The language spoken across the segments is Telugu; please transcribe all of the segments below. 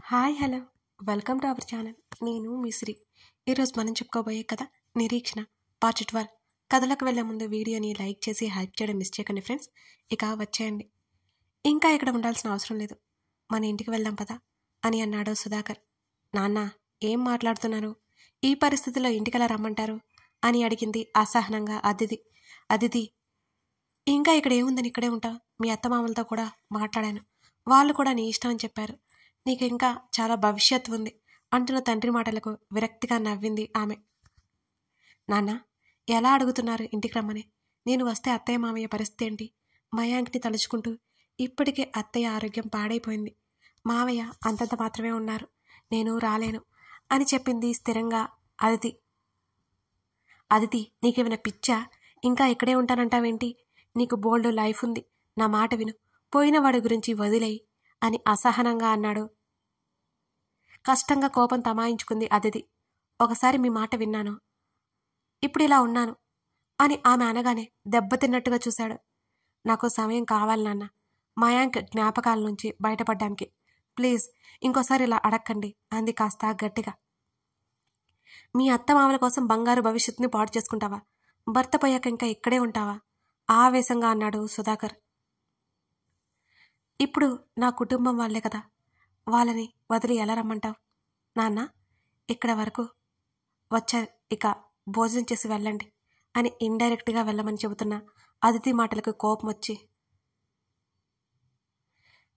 Hi hello welcome to our channel. నేను మిశ్రీ. ఈరోజు మనం చెప్పుకోబోయే కథ నిరీక్షణ పార్ట్ 12. కథలకు వెళ్ళే ముందు వీడియోని లైక్ చేసి హైప్ చేయడం మిస్ చేయకండి ఫ్రెండ్స్. ఇక వచ్చేయండి. ఇంకా ఇక్కడ ఉండాల్సిన అవసరం లేదు, మన ఇంటికి వెళ్దాం పదా అని అన్నాడు సుధాకర్. నాన్న, ఏం మాట్లాడుతున్నారు? ఈ పరిస్థితిలో ఇంటికెలా రమ్మంటారు అని అడిగింది అసహనంగా అదితి. ఇంకా ఇక్కడ ఏముందని ఇక్కడే ఉంటా. మీ అత్తమామలతో కూడా మాట్లాడాను, వాళ్ళు కూడా నీ ఇష్టం అని చెప్పారు. నీకు ఇంకా చాలా భవిష్యత్తు ఉంది అంటున్న తండ్రి మాటలకు విరక్తిగా నవ్వింది ఆమె. నాన్న, ఎలా అడుగుతున్నారు ఇంటికి రమ్మని? నేను వస్తే అత్తయ్య మామయ్య పరిస్థితి ఏంటి? మయాంక్ని తలుచుకుంటూ ఇప్పటికే అత్తయ్య ఆరోగ్యం పాడైపోయింది, మామయ్య అంతంత మాత్రమే ఉన్నారు, నేను రాలేను అని చెప్పింది స్థిరంగా అదితి. నీకేమైనా పిచ్చా? ఇంకా ఇక్కడే ఉంటానంటావేంటి? నీకు బోల్డ్ లైఫ్ ఉంది, నా మాట విను, పోయిన వాడి గురించి వదిలేయి అని అసహనంగా అన్నాడు. కష్టంగా కోపం తమాయించుకుంది అదితి. ఒకసారి మీ మాట విన్నాను, ఇప్పుడు ఇలా ఉన్నాను అని ఆమె అనగానే దెబ్బతిన్నట్టుగా చూశాడు. నాకు సమయం కావాలి నాన్న, మయాంక్ జ్ఞాపకాల నుంచి బయటపడ్డానికి. ప్లీజ్ ఇంకోసారి ఇలా అడక్కండి అంది కాస్త గట్టిగా. మీ అత్తమామల కోసం బంగారు భవిష్యత్తుని పాడు చేసుకుంటావా? భర్త పోయాక ఇంకా ఇక్కడే ఉంటావా? ఆవేశంగా అన్నాడు సుధాకర్. ఇప్పుడు నా కుటుంబం వాళ్ళే కదా, వాళ్ళని వదిలి ఎలా రమ్మంటావు? నాన్న, ఇక్కడ వరకు వచ్చారు, ఇక భోజనం చేసి వెళ్ళండి అని ఇండైరెక్ట్గా వెళ్ళమని చెబుతున్న అదితి మాటలకు కోపం వచ్చి,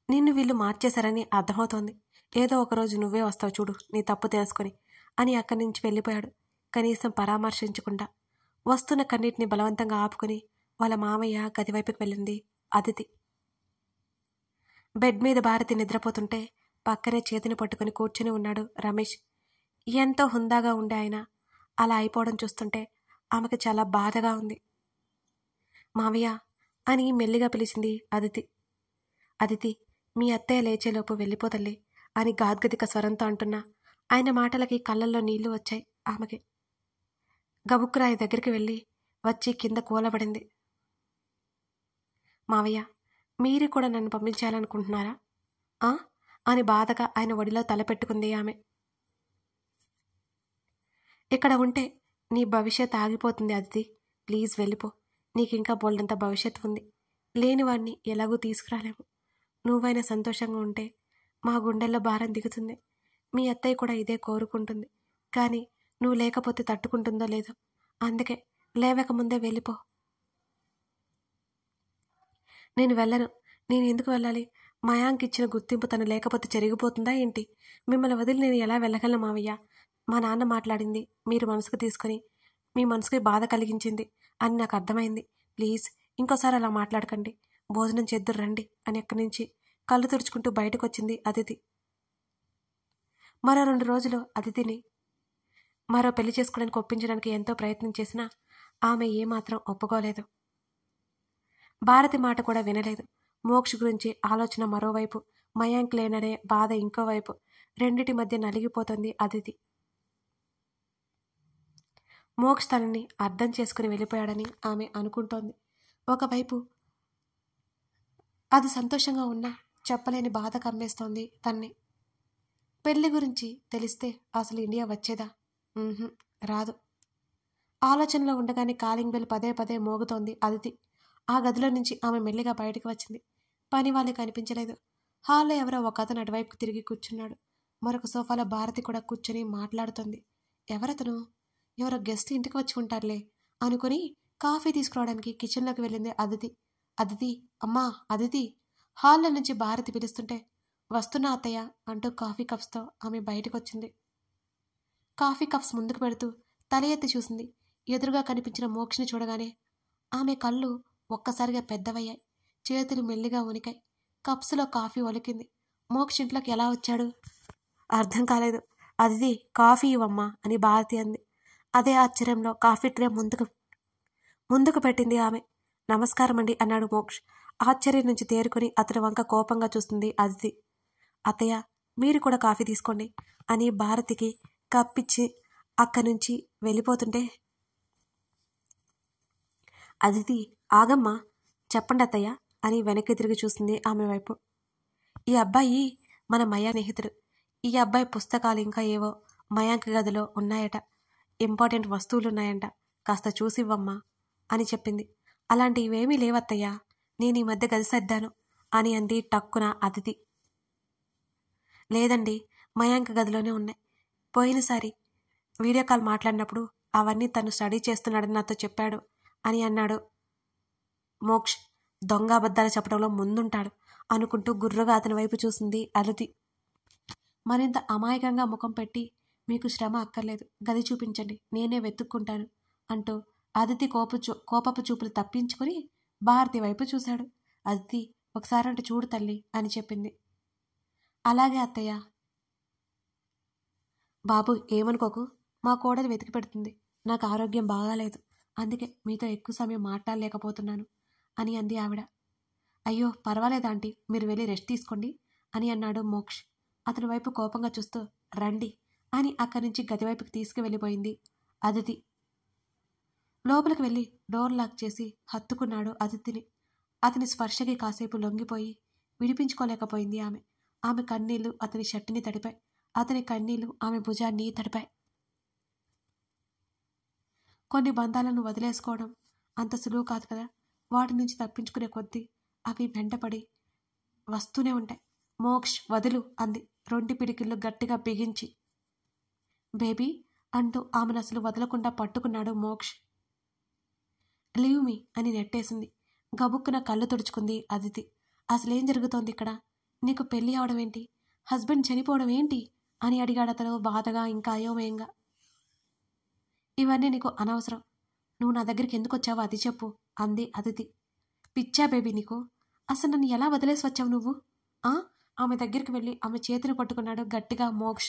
నిన్ను వీళ్ళు మార్చేశారని అర్థమవుతోంది, ఏదో ఒకరోజు నువ్వే వస్తావు చూడు నీ తప్పు తెలుసుకొని అని అక్కడి నుంచి వెళ్ళిపోయాడు. కనీసం పరామర్శించకుండా వస్తున్న కన్నీటిని బలవంతంగా ఆపుకుని వాళ్ళ మామయ్య గదివైపుకి వెళ్ళింది అదితి. బెడ్ మీద భారతి నిద్రపోతుంటే పక్కనే చేతిని పట్టుకుని కూర్చుని ఉన్నాడు రమేష్. ఎంతో హుందాగా ఉండే ఆయన అలా అయిపోవడం చూస్తుంటే ఆమెకు చాలా బాధగా ఉంది. మావయ్య అని మెల్లిగా పిలిచింది అదితి. మీ అత్తయ్య లేచేలోపు వెళ్ళిపోతల్లి అని గాద్గదిక స్వరంతో అంటున్నా ఆయన మాటలకి కళ్ళల్లో నీళ్లు వచ్చాయి ఆమెకి. గబుక్కురాయి దగ్గరికి వెళ్ళి వచ్చి కింద కూలబడింది. మావయ్య, మీరు కూడా నన్ను పంపించాలనుకుంటున్నారా అని బాధగా ఆయన ఒడిలో తలపెట్టుకుంది ఆమె. ఇక్కడ ఉంటే నీ భవిష్యత్ ఆగిపోతుంది అదితి, ప్లీజ్ వెళ్ళిపో. నీకింకా బోల్డంత భవిష్యత్తు ఉంది, లేనివాడిని ఎలాగూ తీసుకురాలేము. నువ్వైనా సంతోషంగా ఉంటే మా గుండెల్లో భారం దిగుతుంది. మీ అత్తయ్య కూడా ఇదే కోరుకుంటుంది, కానీ నువ్వు లేకపోతే తట్టుకుంటుందో లేదో, అందుకే లేవక ముందే వెళ్ళిపో. నేను వెళ్ళను. నేను ఎందుకు వెళ్ళాలి? మయాంక్ ఇచ్చిన గుర్తింపు తను లేకపోతే జరిగిపోతుందా ఏంటి? మిమ్మల్ని వదిలి నేను ఎలా వెళ్ళగలను మావయ్య? మా నాన్న మాట్లాడింది మీరు మనసుకు తీసుకుని మీ మనసుకి బాధ కలిగించింది అని నాకు అర్థమైంది. ప్లీజ్ ఇంకోసారి అలా మాట్లాడకండి, భోజనం చేద్దురు రండి అని అక్కడి నుంచి కళ్ళు తుడుచుకుంటూ బయటకు వచ్చింది అదితి. మరో 2 రోజులు అదితిని మరో పెళ్లి చేసుకోవడానికి ఒప్పించడానికి ఎంతో ప్రయత్నం చేసినా ఆమె ఏమాత్రం ఒప్పుకోలేదు. భారతి మాట కూడా వినలేదు. మోక్ష్ గురించి ఆలోచన మరోవైపు, మయాంక్ లేననే బాధ ఇంకోవైపు, రెండిటి మధ్య నలిగిపోతుంది అదితి. మోక్ష్ తనని అర్థం చేసుకుని వెళ్ళిపోయాడని ఆమె అనుకుంటోంది. ఒకవైపు అది సంతోషంగా ఉన్నా చెప్పలేని బాధ కమ్మేస్తోంది తన్ని. పెళ్లి గురించి తెలిస్తే అసలు ఇండియా వచ్చేదా? రాదు. ఆలోచనలో ఉండగానే కాలింగ్ బెల్ పదే పదే మోగుతోంది అదితి. ఆ గదిలో నుంచి ఆమె మెల్లిగా బయటకు వచ్చింది. పని వాళ్ళకి కనిపించలేదు. హాల్లో ఎవరో ఒక అతను అటువైపు తిరిగి కూర్చున్నాడు. మరొక సోఫాలో భారతి కూడా కూర్చొని మాట్లాడుతోంది. ఎవరతను? ఎవరో గెస్ట్ ఇంటికి వచ్చి ఉంటారులే అనుకుని కాఫీ తీసుకురావడానికి కిచెన్లోకి వెళ్ళింది అదితి. అమ్మా అదితి, హాల్లో నుంచి భారతి పిలుస్తుంటే వస్తున్నా అత్తయ్య అంటూ కాఫీ కప్స్తో ఆమె బయటకు వచ్చింది. కాఫీ కప్స్ ముందుకు పెడుతూ తల ఎత్తి చూసింది. ఎదురుగా కనిపించిన మోక్షని చూడగానే ఆమె కళ్ళు ఒక్కసారిగా పెద్దవయ్యాయి. చేతులు మెల్లిగా వణికాయి. కప్స్లో కాఫీ ఒలికింది. మోక్ష ఇంట్లోకి ఎలా వచ్చాడు? అర్థం కాలేదు. అదితి, కాఫీ ఇవ్వమ్మా అని భారతి అంది. అదే ఆశ్చర్యంలో కాఫీ ట్రే ముందుకు పెట్టింది ఆమె. నమస్కారం అండి అన్నాడు మోక్ష్. ఆశ్చర్యం నుంచి తేరుకొని అతని వంక కోపంగా చూస్తుంది అదితి. అత్తయ్య, మీరు కూడా కాఫీ తీసుకోండి అని భారతికి కప్పిచ్చి అక్కడి నుంచి వెళ్ళిపోతుంటే, అదితి ఆగమ్మా, చెప్పండి అత్తయ్య అని వెనక్కి తిరిగి చూసింది ఆమె వైపు. ఈ అబ్బాయి మన మయా స్నేహితుడు. ఈ అబ్బాయి పుస్తకాలు ఇంకా ఏవో మయాంక్ గదిలో ఉన్నాయట, ఇంపార్టెంట్ వస్తువులున్నాయంట, కాస్త చూసివ్వమ్మా అని చెప్పింది. అలాంటివేమీ లేవత్తయ్యా, నేను ఈ మధ్య గది సర్దాను అని అంది టక్కున అదితి. లేదండి, మయాంక్ గదిలోనే ఉన్నాయి. పోయినసారి వీడియో కాల్ మాట్లాడినప్పుడు అవన్నీ తను స్టడీ చేస్తున్నాడని నాతో చెప్పాడు అని అన్నాడు మోక్ష్. దొంగ అబద్ధాలు చెప్పడంలో ముందుంటాడు అనుకుంటూ గుర్రుగా అతని వైపు చూసింది అదితి. మరింత అమాయకంగా ముఖం పెట్టి, మీకు శ్రమ అక్కర్లేదు, గది చూపించండి, నేనే వెతుక్కుంటాను అంటూ అదితి కోపపు చూపులు తప్పించుకుని భారతి వైపు చూశాడు. అదితి ఒకసారంటే చూడు తల్లి అని చెప్పింది. అలాగే అత్తయ్య. బాబు ఏమనుకోకు, మా కోడలు వెతికి పెడుతుంది, నాకు ఆరోగ్యం బాగాలేదు, అందుకే మీతో ఎక్కువ సమయం మాట్లాడలేకపోతున్నాను అని అంది ఆవిడ. అయ్యో పర్వాలేదు ఆంటీ, మీరు వెళ్ళి రెస్ట్ తీసుకోండి అని అన్నాడు మోక్ష్ అతని వైపు కోపంగా చూస్తూ. రండి అని అక్కడి నుంచి గదివైపుకి తీసుకువెళ్ళిపోయింది అదితి. లోపలికి వెళ్ళి డోర్ లాక్ చేసి హత్తుకున్నాడు అదితిని. అతని స్పర్శకి కాసేపు లొంగిపోయి విడిపించుకోలేకపోయింది ఆమె. ఆమె కన్నీళ్లు అతని షర్టుని తడిపాయి, అతని కన్నీళ్లు ఆమె భుజాన్ని తడిపాయి. కొన్ని బంధాలను వదిలేసుకోవడం అంత సులువు కాదు కదా, వాటి నుంచి తప్పించుకునే కొద్దీ అవి వెంటపడి వస్తూనే ఉంటాయి. మోక్ష్ వదులు అంది రొంటి పిడికిళ్ళు గట్టిగా బిగించి. బేబీ అంటూ ఆమెను అసలు వదలకుండా పట్టుకున్నాడు మోక్ష్. లీవ్ మీ అని నెట్టేసింది. గబుక్కున కళ్ళు తుడుచుకుంది అదితి. అసలేం జరుగుతోంది ఇక్కడ? నీకు పెళ్లి అవడం ఏంటి, హస్బెండ్ చనిపోవడం ఏంటి అని అడిగాడు అతను బాధగా, ఇంకా అయోమయంగా. ఇవన్నీ నీకు అనవసరం, నువ్వు నా దగ్గరికి ఎందుకు వచ్చావో అది చెప్పు అంది అదితి. పిచ్చా బేబీ నీకు, అసలు నన్ను ఎలా వదిలేసి వచ్చావు నువ్వు? ఆమె దగ్గరికి వెళ్ళి ఆమె చేతిని పట్టుకున్నాడు గట్టిగా మోక్ష్.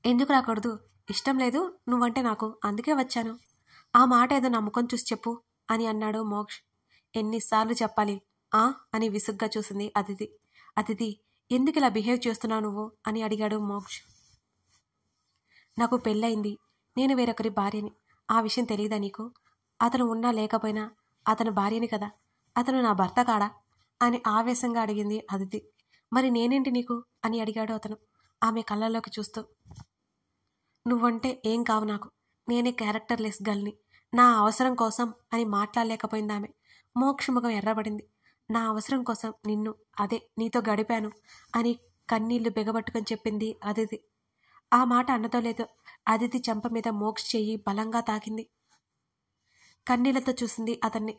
ఎందుకు రాకూడదు, ఇష్టం లేదు నువ్వంటే నాకు, అందుకే వచ్చాను. ఆ మాట ఏదో నా ముఖం చూసి చెప్పు అని అన్నాడు మోక్ష్. ఎన్నిసార్లు చెప్పాలి అని విసుగ్గా చూసింది అదితి. అదితి ఎందుకు ఇలా బిహేవ్ చేస్తున్నావు నువ్వు అని అడిగాడు మోక్ష్. నాకు పెళ్ళయింది, నేను వేరొకరి భార్యని, ఆ విషయం తెలియదా నీకు? అతను ఉన్నా లేకపోయినా అతను భార్యని కదా, అతను నా భర్త కాడా అని ఆవేశంగా అడిగింది అదితి. మరి నేనేంటి నీకు అని అడిగాడు అతను ఆమె కళ్ళల్లోకి చూస్తూ. నువ్వంటే ఏం కావు నాకు, నేనే క్యారెక్టర్లెస్ గర్ల్ని, నా అవసరం కోసం అని మాట్లాడలేకపోయింది ఆమె. మోక్ష ముఖం ఎర్రబడింది. నా అవసరం కోసం నిన్ను, అదే నీతో గడిపాను అని కన్నీళ్లు బిగబట్టుకొని చెప్పింది అదితి. ఆ మాట అన్నదో లేదో అదితి చెంప మీద మోక్ష చెయ్యి బలంగా తాకింది. కన్నీళ్లతో చూసింది అతన్ని.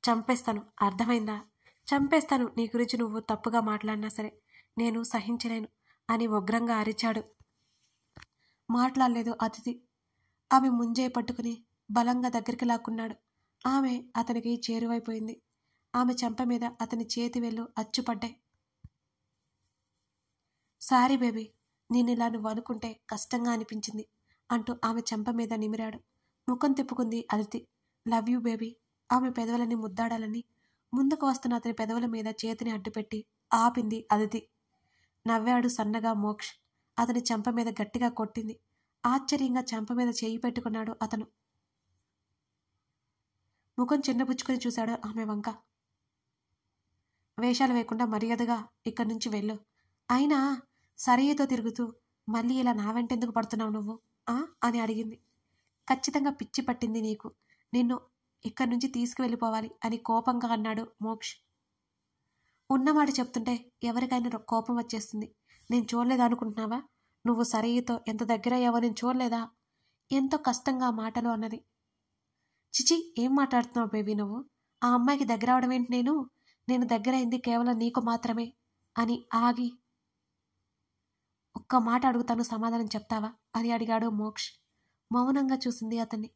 చంపేస్తాను, అర్థమైందా? చంపేస్తాను, నీ గురించి నువ్వు తప్పుగా మాట్లాడినా సరే నేను సహించలేను అని ఉగ్రంగా అరిచాడు. మాట్లాడలేదు అతిథి. ఆమె ముంజే పట్టుకుని బలంగా దగ్గరికి లాక్కున్నాడు. ఆమె అతనికి చేరువైపోయింది. ఆమె చెంప మీద అతని చేతి వేళ్ళు అచ్చుపడ్డాయి. సారీ బేబీ, నేనిలా నువ్వు అనుకుంటే కష్టంగా అనిపించింది అంటూ ఆమె చెంప మీద నిమిరాడు. ముఖం తిప్పుకుంది అదితి. Love you baby. ఆమె పెదవులని ముద్దాడాలని ముందుకు వస్తున్న అతని పెదవుల మీద చేతిని అడ్డుపెట్టి ఆపింది అదితి. నవ్వాడు సన్నగా మోక్ష్. అతని చెంప మీద గట్టిగా కొట్టింది. ఆశ్చర్యంగా చెంప మీద చేయి పెట్టుకున్నాడు అతను. ముఖం చిన్నపుచ్చుకొని చూశాడు ఆమె వంక. వేషాలు వేయకుండా మర్యాదగా ఇక్కడి నుంచి వెళ్ళు. అయినా సరయ్యతో తిరుగుతూ మళ్ళీ ఇలా నా వెంటెందుకు పడుతున్నావు నువ్వు అని అడిగింది. ఖచ్చితంగా పిచ్చి పట్టింది నీకు, నిన్ను ఇక్కడి నుంచి తీసుకువెళ్ళిపోవాలి అని కోపంగా అన్నాడు మోక్ష్. ఉన్నమాట చెప్తుంటే ఎవరికైనా కోపం వచ్చేస్తుంది. నేను చూడలేదా అనుకుంటున్నావా? నువ్వు సరయ్యతో ఎంత దగ్గరయ్యావో నేను చూడలేదా? ఎంతో కష్టంగా మాటలు అన్నది. చిచి, ఏం మాట్లాడుతున్నావు బేబీ నువ్వు? ఆ అమ్మాయికి దగ్గర అవడం ఏంటి? నేను దగ్గరైంది కేవలం నీకు మాత్రమే అని ఆగి, ఒక్క మాట అడుగుతాను, సమాధానం చెప్తావా అని అడిగాడు మోక్ష్. మౌనంగా చూసింది అతన్ని.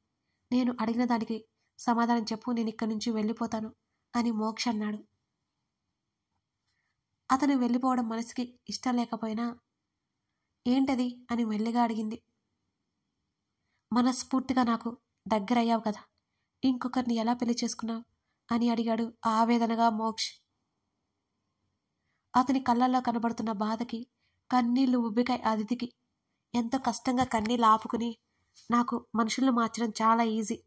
నేను అడిగిన దానికి సమాధానం చెప్పు, నేను ఇక్కడి నుంచి వెళ్ళిపోతాను అని మోక్ష్ అన్నాడు. అతను వెళ్ళిపోవడం మనసుకి ఇష్టం లేకపోయినా ఏంటది అని మెల్లిగా అడిగింది. మనస్ఫూర్తిగా నాకు దగ్గరయ్యావు కదా, ఇంకొకరిని ఎలా పెళ్లి చేసుకున్నావు అని అడిగాడు ఆవేదనగా మోక్ష్. అతని కళ్ళల్లో కనబడుతున్న బాధకి కన్నీళ్లు ఉబ్బికాయ అదితికి. ఎంతో కష్టంగా కన్నీళ్ళు ఆపుకుని, నాకు మనుషులను మార్చడం చాలా ఈజీ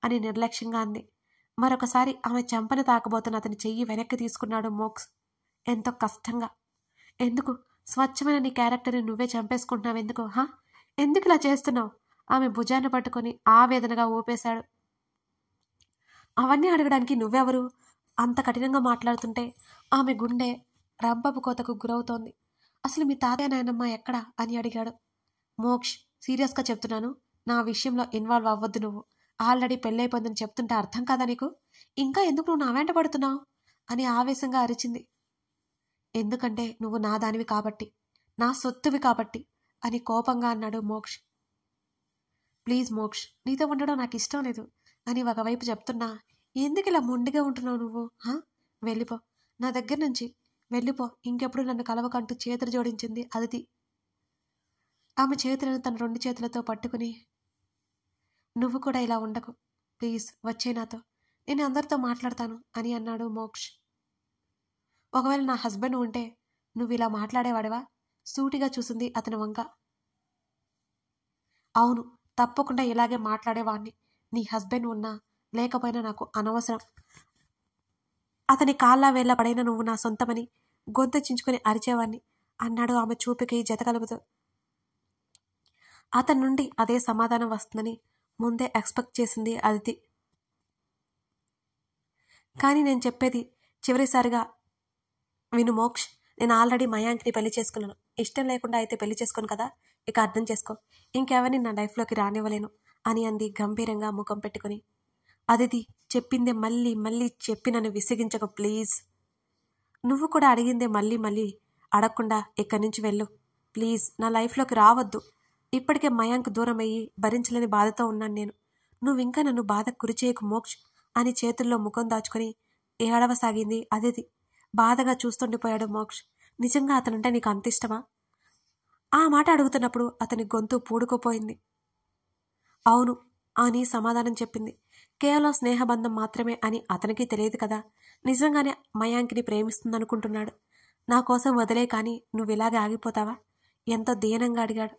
అని నిర్లక్ష్యంగా అంది. మరొకసారి ఆమె చెంపని తాకబోతున్న అతని చెయ్యి వెనక్కి తీసుకున్నాడు మోక్ష్ ఎంతో కష్టంగా. ఎందుకు? స్వచ్ఛమైన నీ క్యారెక్టర్ని నువ్వే చంపేసుకుంటున్నావు ఎందుకు? ఎందుకు ఇలా చేస్తున్నావు? ఆమె భుజాన్ని పట్టుకొని ఆవేదనగా ఊపేశాడు. అవన్నీ అడగడానికి నువ్వెవరు? అంత కఠినంగా మాట్లాడుతుంటే ఆమె గుండె రంపపు కోతకు గురవుతోంది. అసలు మీ తాతయ్య నాయనమ్మ ఎక్కడా అని అడిగాడు. మోక్ష్, సీరియస్గా చెప్తున్నాను, నా విషయంలో ఇన్వాల్వ్ అవ్వద్దు. నువ్వు ఆల్రెడీ పెళ్ళైపోయిందని చెప్తుంటే అర్థం కాదా నీకు? ఇంకా ఎందుకు నువ్వు నా వెంట పడుతున్నావు అని ఆవేశంగా అరిచింది. ఎందుకంటే నువ్వు నా దానివి కాబట్టి, నా సొత్తువి కాబట్టి అని కోపంగా అన్నాడు మోక్ష్. ప్లీజ్ మోక్ష్, నీతో ఉండడం నాకు ఇష్టం లేదు అని ఒకవైపు చెప్తున్నా, ఎందుకు ఇలా మొండిగా ఉంటున్నావు నువ్వు? వెళ్ళిపో, నా దగ్గర నుంచి వెళ్ళిపో, ఇంకెప్పుడు నన్ను కలవకంటూ చేతులు జోడించింది అదితి. ఆమె చేతులను తన 2 చేతులతో పట్టుకుని, నువ్వు కూడా ఇలా ఉండకు, ప్లీజ్ వచ్చే నాతో, నేను అందరితో మాట్లాడతాను అని అన్నాడు మోక్ష్. ఒకవేళ నా హస్బెండ్ ఉంటే నువ్వు ఇలా మాట్లాడేవాడివా? సూటిగా చూసింది అతని వంక. అవును, తప్పకుండా ఇలాగే మాట్లాడేవాడిని. నీ హస్బెండ్ ఉన్నా లేకపోయినా నాకు అనవసరం. అతని కాళ్ళ వేళ్ళ పడైన నువ్వు నా సొంతమని గొంతు చించుకొని అరిచేవాడిని అన్నాడు ఆమె చూపుకి జత కలుపుతూ. అతని నుండి అదే సమాధానం వస్తుందని ముందే ఎక్స్పెక్ట్ చేసింది అదితి. కానీ నేను చెప్పేది చివరిసారిగా విను మోక్ష్, నేను ఆల్రెడీ మయాంక్ని పెళ్లి చేసుకున్నాను. ఇష్టం లేకుండా అయితే పెళ్లి చేసుకోను కదా, ఇక అర్థం చేసుకో, ఇంకెవరిని నా లైఫ్లోకి రానివ్వలేను అని అంది గంభీరంగా ముఖం పెట్టుకుని. అదితి, చెప్పిందే మళ్ళీ మళ్ళీ చెప్పి నన్ను విసిగించకు ప్లీజ్. నువ్వు కూడా అడిగిందే మళ్ళీ మళ్ళీ అడగకుండా ఇక్కడి నుంచి వెళ్ళు ప్లీజ్. నా లైఫ్లోకి రావద్దు. ఇప్పటికే మయాంక్ దూరం అయ్యి భరించలేని బాధతో ఉన్నాను నేను. నువ్వు ఇంకా నన్ను బాధకు గురిచేయకు మోక్ష్ అని చేతుల్లో ముఖం దాచుకొని ఏడవసాగింది అదితి. బాధగా చూస్తుండిపోయాడు మోక్ష్. నిజంగా అతనంటే నీకు అంత ఇష్టమా? ఆ మాట అడుగుతున్నప్పుడు అతని గొంతు పూడుకుపోయింది. అవును అని సమాధానం చెప్పింది. కేవలం స్నేహబంధం మాత్రమే అని అతనికి తెలియదు కదా. నిజంగానే మయాంక్ని ప్రేమిస్తుందనుకుంటున్నాడు. నా కోసం వదిలే, కానీ నువ్వు ఇలాగే ఆగిపోతావా? ఎంతో దీనంగా అడిగాడు.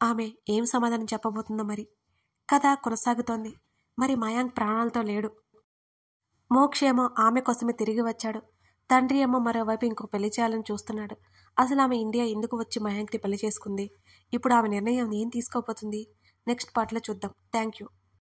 ఆమె ఏం సమాధానం చెప్పబోతుందో మరి. కథ కొనసాగుతోంది. మరి మయాంక్ ప్రాణాలతో లేడు. మోక్ష్ ఏమో ఆమె కోసమే తిరిగి వచ్చాడు. తండ్రి ఏమో మరోవైపు ఇంకో పెళ్లి చేయాలని చూస్తున్నాడు. అసలు ఆమె ఇండియా ఎందుకు వచ్చి మయాంక్ని పెళ్లి చేసుకుంది? ఇప్పుడు ఆమె నిర్ణయం ఏం తీసుకోబోతుంది? నెక్స్ట్ పార్ట్లో చూద్దాం. Thank you.